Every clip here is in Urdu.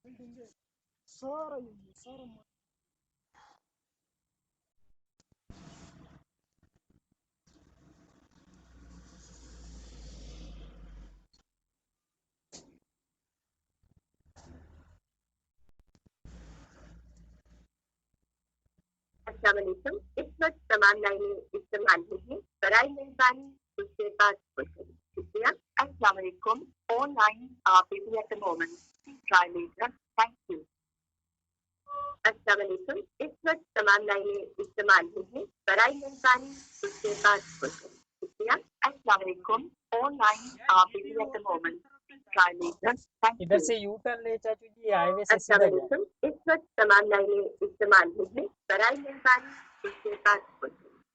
السلام علیکم، اس وقت تمام لائنیں استعمال ہوگی، برائے مہربانی اس کے بعد شکریہ. السلام علیکم. All lines are busy at the moment. Please try later. Thank you. السلام علیکم، اس وقت تمام لائنیں استعمال ہوگی، برائے مہربانی اس کے بعد شکریہ. السلام علیکم. All lines are busy at the moment. Please try later. Thank ادھر you. سے یو ٹرن لے چاچو جی، ہائی وے سے السلام سیدھا جائیں. علیکم، اس وقت تمام لائنیں استعمال ہوگی، برائے مہربانی اس کے بعد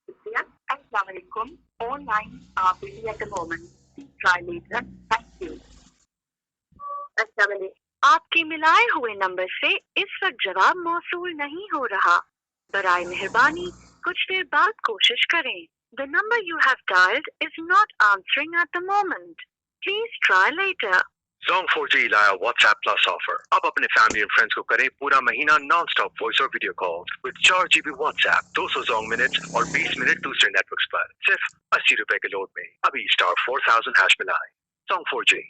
شکریہ. السلام علیکم. All lines are busy at the moment. Please try later. Thank you. السلام علیکم، آپ کے ملائے ہوئے نمبر سے اس وقت جواب موصول نہیں ہو رہا، برائے مہربانی کچھ دیر بعد کوشش کریں. The number you have dialed is not answering at the moment. Please try later. Zong 4G لایا واٹس ایپ پلس آفر. اب اپنے فیملی اینڈ فرینڈس کو کریں پورا مہینہ نان اسٹاپ وائس اور video call with 4 GB what's app, 200 Zong minute اور 20 منٹ دوسرے نیٹ ورکس پر صرف 80 روپے کے لوڈ میں. ابھی *4000# ملائیں. Zong 4G.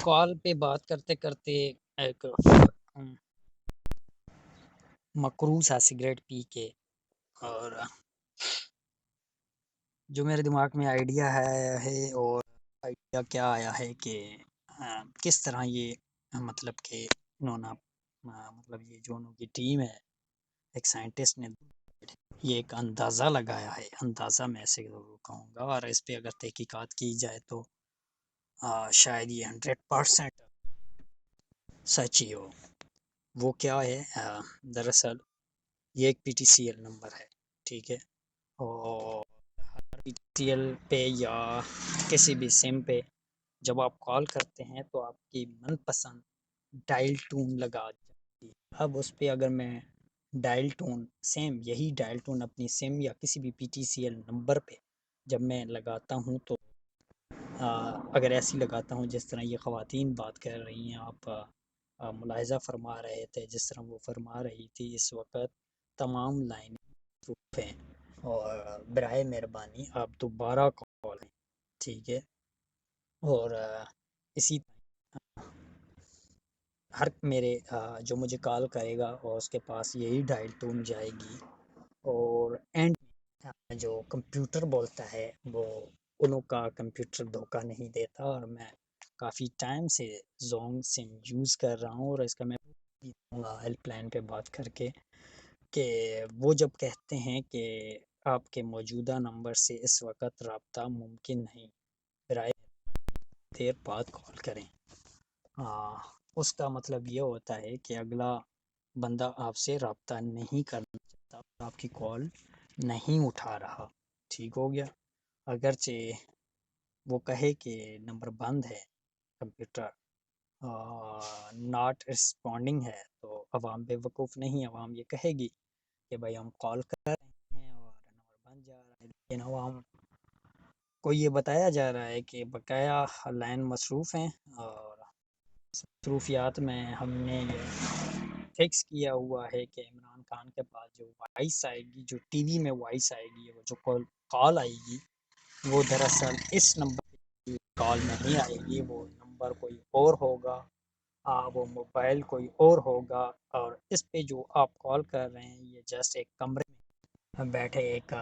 کال پہ بات کرتے کرتے ایک مکرو سا سگریٹ پی کے، اور جو میرے دماغ میں آئیڈیا ہے اور آئیڈیا کیا آیا ہے کہ کس طرح یہ مطلب کہ انہوں نے مطلب یہ جو انہوں کی ٹیم ہے، ایک سائنٹسٹ نے یہ ایک اندازہ لگایا ہے، اندازہ میں ایسے ضرور کہوں گا، اور اس پہ اگر تحقیقات کی جائے تو شاید یہ 100% سچ ہی ہو۔ وہ کیا ہے؟ دراصل یہ ایک P T C L number ہے، ٹھیک ہے، اور پی ٹی سی ایل پہ یا کسی بھی سم پہ جب آپ کال کرتے ہیں تو آپ کی من پسند ڈائل ٹون لگا جاتی ہے۔ اب اس پہ اگر میں ڈائل ٹون سیم یہی ڈائل ٹون اپنی سم یا کسی بھی P T C L number پہ جب میں لگاتا ہوں تو اگر ایسی لگاتا ہوں جس طرح یہ خواتین بات کر رہی ہیں، آپ ملاحظہ فرما رہے تھے جس طرح وہ فرما رہی تھی، اس وقت تمام لائنیں مصروف ہیں اور برائے مہربانی آپ دوبارہ کال ہیں، ٹھیک ہے، اور اسی ہر میرے جو مجھے کال کرے گا اور اس کے پاس یہی ڈائل ٹون جائے گی، اور اینڈ جو کمپیوٹر بولتا ہے وہ انہوں کا کمپیوٹر دھوکہ نہیں دیتا، اور میں کافی ٹائم سے زونگ سم یوز کر رہا ہوں، اور اس کا میں ہیلپ لائن پہ بات کر کے کہ وہ جب کہتے ہیں کہ آپ کے موجودہ نمبر سے اس وقت رابطہ ممکن نہیں، برائے دیر بعد کال کریں، اس کا مطلب یہ ہوتا ہے کہ اگلا بندہ آپ سے رابطہ نہیں کرنا چاہتا، آپ کی کال نہیں اٹھا رہا، ٹھیک ہو گیا۔ اگرچہ وہ کہے کہ نمبر بند ہے، کمپیوٹر ناٹ رسپونڈنگ ہے، تو عوام بے وقوف نہیں، عوام یہ کہے گی کہ بھائی ہم کال کر رہے ہیں اور نمبر بند جا رہا ہے، لیکن عوام کو یہ بتایا جا رہا ہے کہ بقایا لائن مصروف ہیں، اور مصروفیات میں ہم نے یہ فکس کیا ہوا ہے کہ عمران خان کے پاس جو وائس آئے گی، جو ٹی وی میں وائس آئے گی، وہ جو کال آئے گی وہ دراصل اس نمبر کی کال نہیں آئے گی، وہ نمبر کوئی اور ہوگا، وہ موبائل کوئی اور ہوگا، اور اس پہ جو آپ کال کر رہے ہیں یہ جسٹ ایک کمرے میں بیٹھے ایک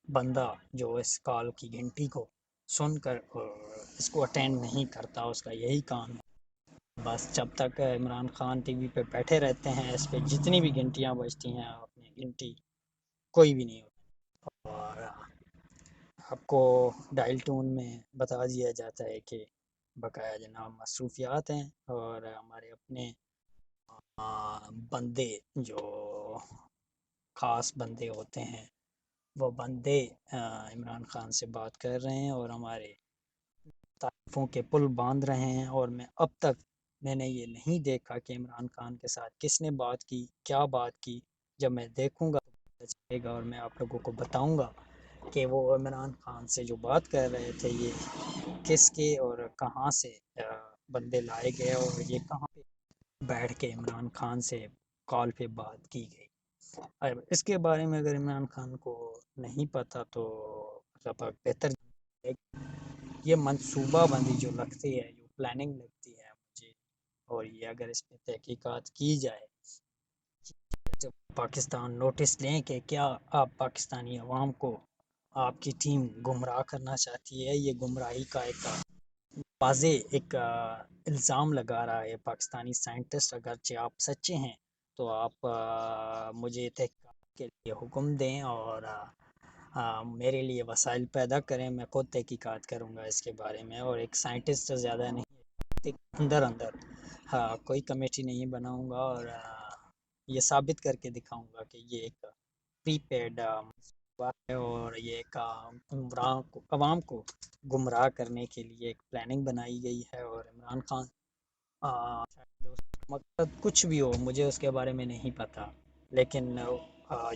بندہ جو اس کال کی گھنٹی کو سن کر اس کو اٹینڈ نہیں کرتا، اس کا یہی کام ہے، بس جب تک عمران خان ٹی وی پہ بیٹھے رہتے ہیں اس پہ جتنی بھی گھنٹیاں بجتی ہیں اپنی گھنٹی کوئی بھی نہیں ہوتی، اور آپ کو ڈائل ٹون میں بتا دیا جاتا ہے کہ بقایا جناب مصروفیات ہیں، اور ہمارے اپنے بندے جو خاص بندے ہوتے ہیں وہ بندے عمران خان سے بات کر رہے ہیں اور ہمارے تعریفوں کے پل باندھ رہے ہیں، اور اب تک میں نے یہ نہیں دیکھا کہ عمران خان کے ساتھ کس نے بات کی، کیا بات کی، جب میں دیکھوں گا تو چلے گا اور میں آپ لوگوں کو بتاؤں گا کہ وہ عمران خان سے جو بات کر رہے تھے یہ کس کے اور کہاں سے بندے لائے گئے، اور یہ کہاں پہ بیٹھ کے عمران خان سے کال پہ بات کی گئی۔ اس کے بارے میں اگر عمران خان کو نہیں پتہ تو اللہ پاک بہتر ہے۔ یہ منصوبہ بندی جو لگتی ہے، جو پلاننگ لگتی ہے مجھے، اور یہ اگر اس پہ تحقیقات کی جائے تو پاکستان نوٹس لیں کہ کیا آپ پاکستانی عوام کو آپ کی ٹیم گمراہ کرنا چاہتی ہے، یہ گمراہی کا ایک واضح ایک الزام لگا رہا ہے پاکستانی سائنٹسٹ، اگرچہ آپ سچے ہیں تو آپ مجھے تحقیقات کے لیے حکم دیں اور میرے لیے وسائل پیدا کریں، میں خود تحقیقات کروں گا اس کے بارے میں، اور ایک سائنٹسٹ زیادہ نہیں، اندر کوئی کمیٹی نہیں بناؤں گا، اور یہ ثابت کر کے دکھاؤں گا کہ یہ ایک پری پیڈ ہے، اور یہ ایک عوام کو گمراہ کرنے کے لیے ایک پلاننگ بنائی گئی ہے، اور عمران خان مقصد کچھ بھی ہو مجھے اس کے بارے میں نہیں پتا، لیکن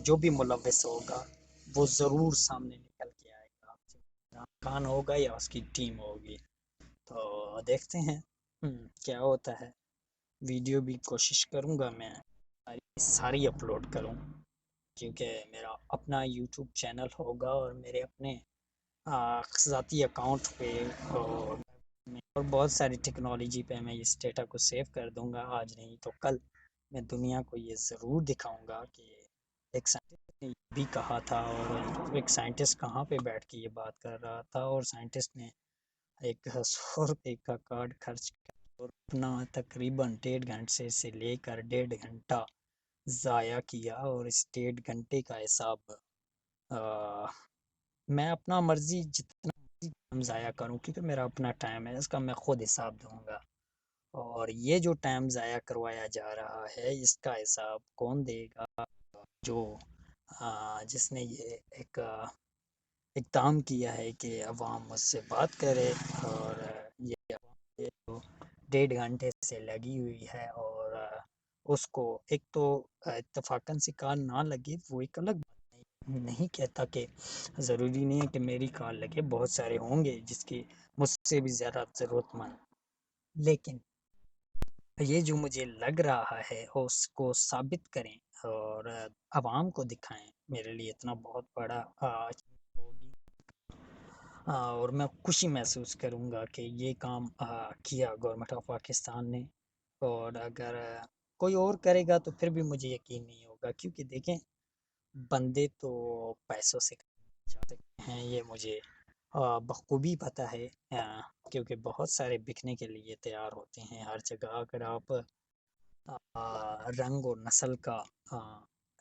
جو بھی ملوث ہوگا وہ ضرور سامنے نکل کے آئے گا، عمران خان ہوگا یا اس کی ٹیم ہوگی، تو دیکھتے ہیں کیا ہوتا ہے۔ ویڈیو بھی کوشش کروں گا میں ساری اپلوڈ کروں، کیونکہ میرا اپنا یوٹیوب چینل ہوگا اور میرے اپنے ذاتی اکاؤنٹ پہ میں اور بہت ساری ٹیکنالوجی پہ میں اس ڈیٹا کو سیو کر دوں گا، آج نہیں تو کل میں دنیا کو یہ ضرور دکھاؤں گا کہ ایک سائنٹسٹ نے یہ بھی کہا تھا، اور ایک سائنٹسٹ کہاں پہ بیٹھ کے یہ بات کر رہا تھا، اور سائنٹسٹ نے ایک 100 روپے کا کارڈ خرچ کر اور اپنا تقریباً 1.5 گھنٹے سے لے کر 1.5 گھنٹہ ضائع کیا، اور اس 1.5 گھنٹے کا حساب میں اپنا مرضی جتنا مرضی ٹائم ضائع کروں، کیونکہ میرا اپنا ٹائم ہے، اس کا میں خود حساب دوں گا، اور یہ جو ٹائم ضائع کروایا جا رہا ہے اس کا حساب کون دے گا؟ جو جس نے یہ ایک اقدام کیا ہے کہ عوام مجھ سے بات کرے، اور یہ عوام یہ جو 1.5 گھنٹے سے لگی ہوئی ہے، اور اس کو ایک تو اتفاقاً سے کال نہ لگے وہ ایک الگ بات، نہیں کہتا کہ ضروری نہیں ہے کہ میری کال لگے، بہت سارے ہوں گے جس کی مجھ سے بھی زیادہ ضرورت مند، لیکن یہ جو مجھے لگ رہا ہے اس کو ثابت کریں اور عوام کو دکھائیں، میرے لیے اتنا بہت بڑا ہوگی، اور میں خوشی محسوس کروں گا کہ یہ کام کیا گورنمنٹ آف پاکستان نے، اور اگر کوئی اور کرے گا تو پھر بھی مجھے یقین نہیں ہوگا، کیونکہ دیکھیں بندے تو پیسوں سے جا سکتے ہیں، یہ مجھے بخوبی پتہ ہے، کیونکہ بہت سارے بکنے کے لیے تیار ہوتے ہیں ہر جگہ، اگر آپ رنگ اور نسل کا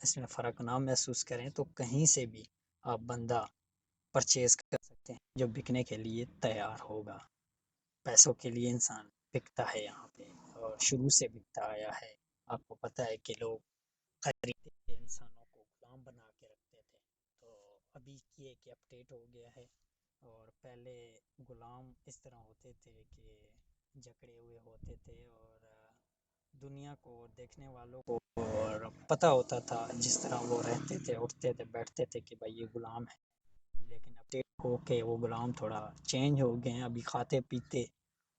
اس میں فرق نہ محسوس کریں تو کہیں سے بھی آپ بندہ پرچیز کر سکتے ہیں جو بکنے کے لیے تیار ہوگا، پیسوں کے لیے انسان بکتا ہے یہاں پہ، اور شروع سے بکتا آیا ہے، آپ کو پتہ ہے کہ لوگ خریدتے تھے، انسانوں کو غلام بنا کے رکھتے تھے، تو ابھی یہ کہ اپڈیٹ ہو گیا ہے، اور پہلے غلام اس طرح ہوتے تھے کہ جکڑے ہوئے ہوتے تھے، اور دنیا کو دیکھنے والوں کو اور پتہ ہوتا تھا جس طرح وہ رہتے تھے، اٹھتے تھے، بیٹھتے تھے کہ بھائی یہ غلام ہے، لیکن اپڈیٹ ہو کے وہ غلام تھوڑا چینج ہو گئے ہیں، ابھی کھاتے پیتے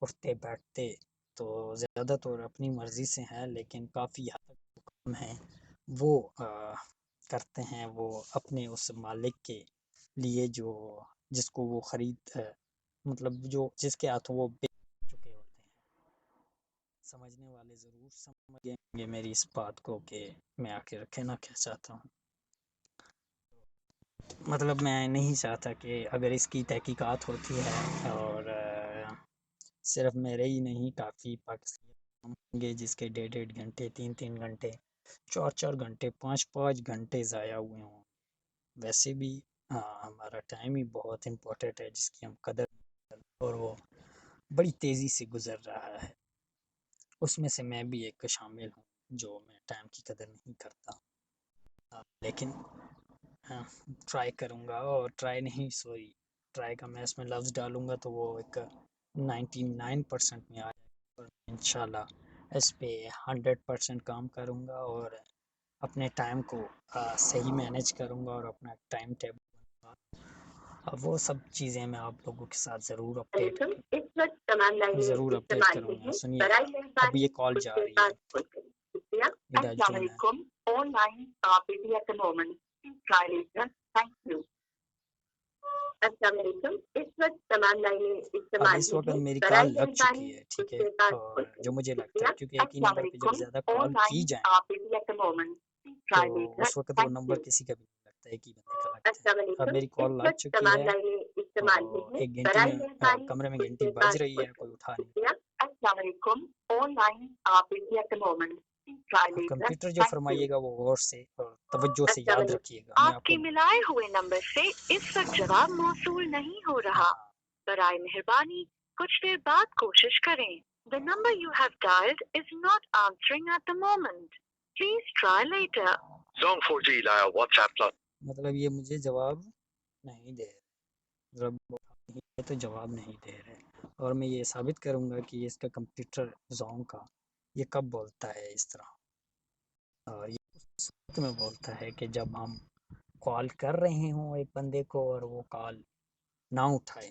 اٹھتے بیٹھتے تو زیادہ طور اپنی مرضی سے ہیں، لیکن کافی حد تک جو کام ہیں وہ کرتے ہیں، وہ اپنے اس مالک کے لیے جو جس کو وہ خرید مطلب جو جس کے ہاتھوں وہ بیچ چکے ہوتے ہیں، سمجھنے والے ضرور سمجھیں گے میری اس بات کو کہ میں آخر کہنا کیا چاہتا ہوں، مطلب میں نہیں چاہتا کہ اگر اس کی تحقیقات ہوتی ہے اور صرف میرے ہی نہیں کافی پاکستانی ہوں گے جس کے 1.5 گھنٹے 3 گھنٹے 4 گھنٹے 5 گھنٹے ضائع ہوئے ہوں، ویسے بھی ہمارا ٹائم ہی بہت امپورٹنٹ ہے جس کی ہم قدر نہیں کرتے، اور وہ بڑی تیزی سے گزر رہا ہے، اس میں سے میں بھی ایک شامل ہوں جو میں ٹائم کی قدر نہیں کرتا، لیکن ٹرائی کروں گا، اور ٹرائی کا میں اس میں لفظ ڈالوں گا تو وہ ایک 99% میں آ جائے گا، اور انشاءاللہ اس پہ 100% کام کروں گا، اور اپنے ٹائم کو صحیح مینیج کروں گا، اور اپنا ٹائم ٹیبل بنوں گا، وہ سب چیزیں میں آپ لوگوں کے ساتھ ضرور علیکم، اس وقت تمام لائنیں اپڈیٹ استعمال کروں گا، نہیں، سنیے برائے گا، اب مہربانی یہ کال کچھ جا دیر رہی ہے، بعد کال کریں، شکریہ۔ یہ ڈائل السلام ٹون ہے، علیکم، all lines are busy at the moment. Please try later. Thank you. السلام علیکم، اس وقت تمام لائنیں اب استعمال اس وقت نہیں، میری برائے کال لگ مہربانی چکی ہے، کچھ ٹھیک ہے، دیر بعد اور کال کریں، جو مجھے لگتا شکریہ۔ ہے کیونکہ ایک ہی السلام نمبر پہ جب علیکم، زیادہ all کال کی lines جائیں are busy at the moment. Please تو try later. اس وقت وہ Thank نمبر you. کسی کا بھی نہیں لگتا، ایک ہی بندے کا لگتا ہے، السلام اب علیکم، میری اس کال لگ وقت چکی تمام ہے، لائنیں استعمال اور نہیں، ایک گھنٹی برائے میں مہربانی کمرے میں کچھ گھنٹی دیر بج بعد رہی کال ہے، کوئی کریں، اٹھا نہیں شکریہ۔ السلام علیکم، all lines are busy at the moment. Please try اب later. کمپیوٹر جو Thank you. فرمائیے گا وہ غور سے اور توجہ سے السلام یاد علیکم، رکھیے گا، میں آپ آپ کے کو ملائے ہوئے نمبر سے اس وقت جواب موصول نہیں ہو رہا، ہاں برائے مہربانی کچھ دیر بعد کوشش کریں۔ The number you have dialed is not answering at the moment. Please try later. Zong 4G Ilaya WhatsApp Plus. مطلب یہ مجھے جواب نہیں دے رہے، رب نہیں ہے تو جواب نہیں دے رہے، اور میں یہ ثابت کروں گا کہ اس کا کمپیوٹر زونگ کا یہ کب بولتا ہے اس طرح، اور یہ اس وقت میں بولتا ہے کہ جب ہم کال کر رہے ہوں ایک بندے کو اور وہ کال نہ اٹھائے،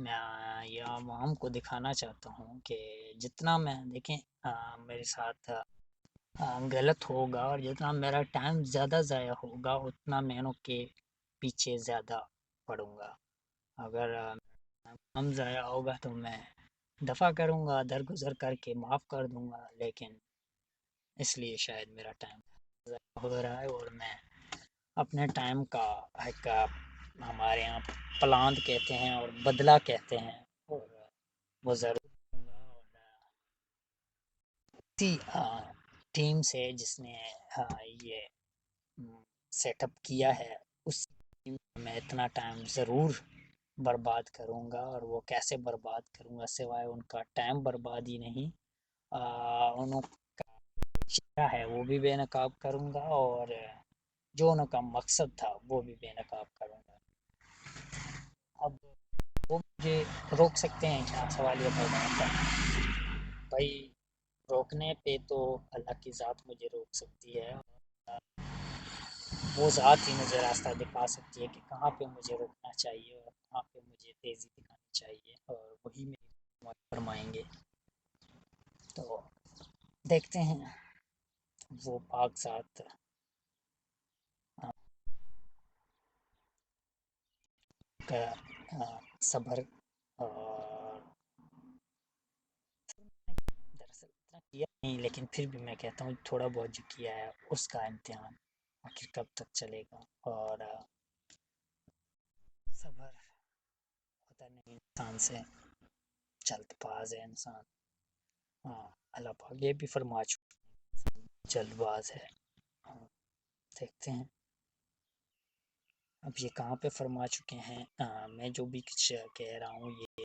میں یہ عوام کو دکھانا چاہتا ہوں کہ جتنا میں دیکھیں میرے ساتھ غلط ہوگا اور جتنا میرا ٹائم زیادہ ضائع ہوگا اتنا میں انوں کے پیچھے زیادہ پڑوں گا. اگر کم ضائع ہوگا تو میں دفع کروں گا، درگزر کر کے معاف کر دوں گا، لیکن اس لیے شاید میرا ٹائم ضائع ہو رہا ہے اور میں اپنے ٹائم کا ایک ہمارے یہاں پلانٹ کہتے ہیں اور بدلہ کہتے ہیں، اور وہ ضرور دوں گا. اور اسی ٹیم سے جس نے یہ سیٹ اپ کیا ہے اس ٹیم میں اتنا ٹائم ضرور برباد کروں گا. اور وہ کیسے برباد کروں گا سوائے ان کا ٹائم برباد ہی نہیں، انہوں کا شرح ہے وہ بھی بے نقاب کروں گا، اور جو ان کا مقصد تھا وہ بھی بے نقاب کروں گا. اب وہ مجھے روک سکتے ہیں کیا؟ سوال یہ پیدا ہوتا ہے بھائی، روکنے پہ تو اللہ کی ذات مجھے روک سکتی ہے، وہ ذات ہی مجھے راستہ دکھا سکتی ہے کہ کہاں پہ مجھے روکنا چاہیے اور کہاں پہ مجھے تیزی دکھانی چاہیے، اور وہی میری فرمائیں گے. تو دیکھتے ہیں وہ پاک ذات کا صبر اور دراصل اتنا کیا نہیں، لیکن پھر بھی میں کہتا ہوں تھوڑا بہت جو کیا ہے اس کا امتحان آخر کب تک چلے گا. اور صبر ہوتا نہیں انسان سے، جلد باز ہے انسان. اللہ پاک یہ بھی فرما چکا جلد باز ہے. دیکھتے ہیں اب یہ کہاں پہ فرما چکے ہیں. میں جو بھی کچھ کہہ رہا ہوں یہ